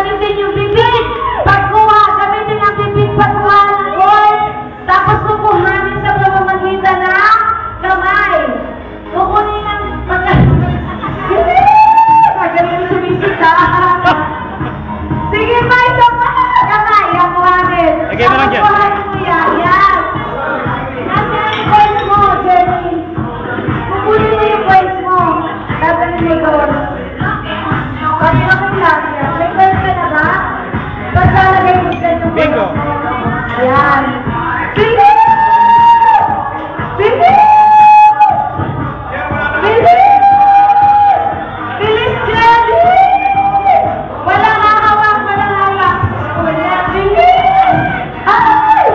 gamitin yung bibig. Pagkuha, gamitin ang bibig pagkuha ng gold. Tapos kukuhanin sa pamamagitan ng kamay. Kukunin ang magaling sumisita. Sige pa, ito pa. Kamay, ang kuhanin. Lagay mo lang dyan. Kuhanin mo yan. Yan. Kasi ang coins mo, Jenny. Kukunin mo yung coins mo. Tatalin mo doon. Pag nakulang yan. May coins ka na ba? Pag lalagay mo dyan yung coins mo. Yan. Sige! Sige! Bilis, Jenny! Walang hahawak, walang hawak. Wala, bilis! Ay!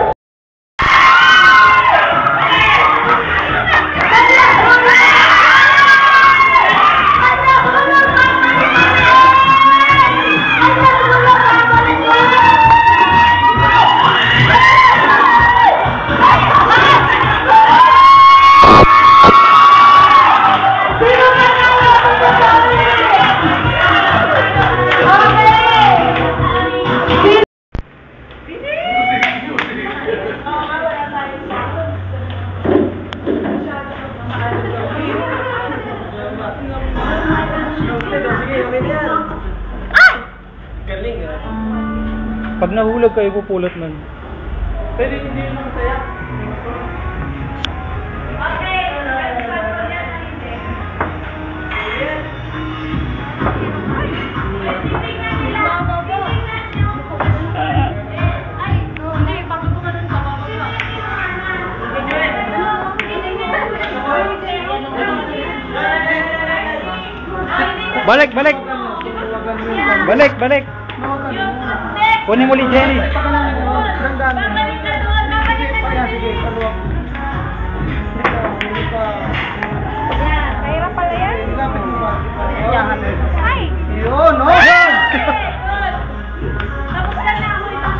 Pag nahulog ka, ipupulot nun. Pwede hindi yung masaya. Balik, balik! Balik, balik! Kunin mo ulit, Jenny. Mahirap pala yan? Ay! Yun, no? Tapos ka na ako ito.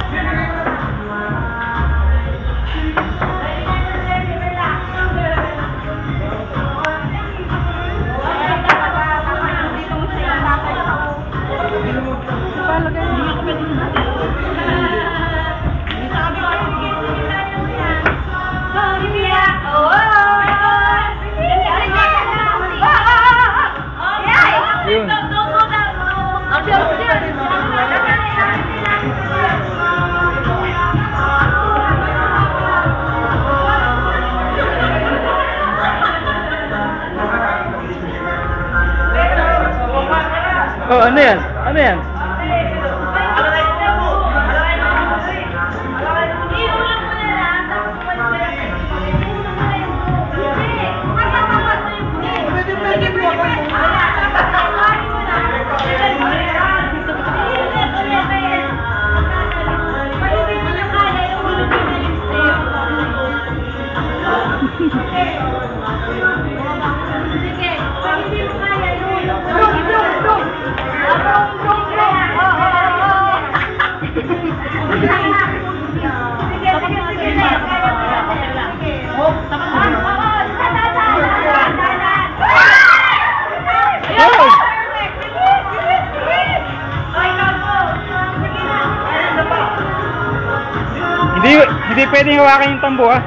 Oh, ano yan? Ano yan? Hindi pwedeng hawakan yung tambo, ha?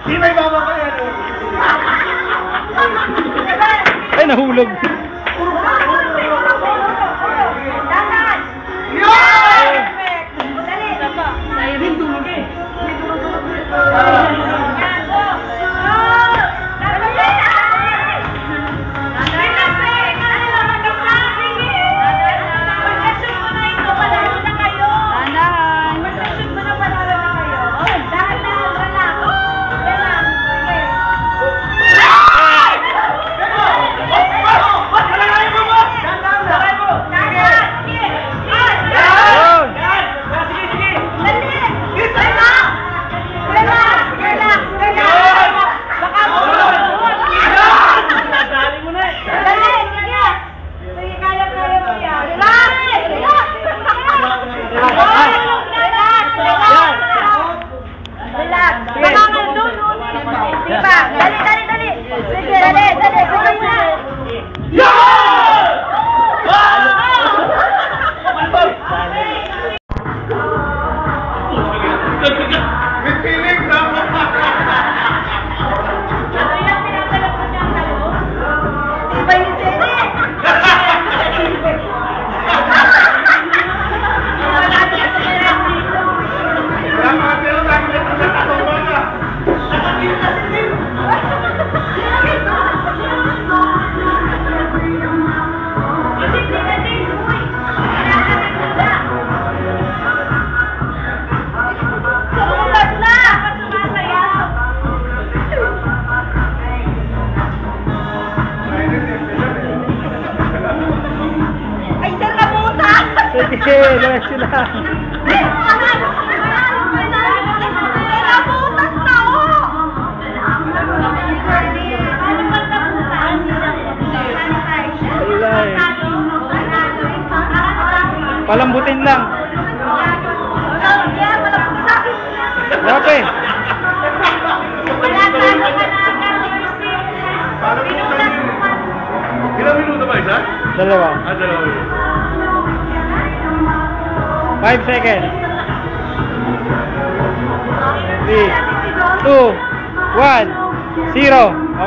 Di may mama pa yan. Ay, nahulog. Sige, diretso lang. Wala eh. Palambutin lang. Grabe. Ilang minuto ba isa? Dalawa. Dalawa. 5 seconds. 3, 2, 1, 0.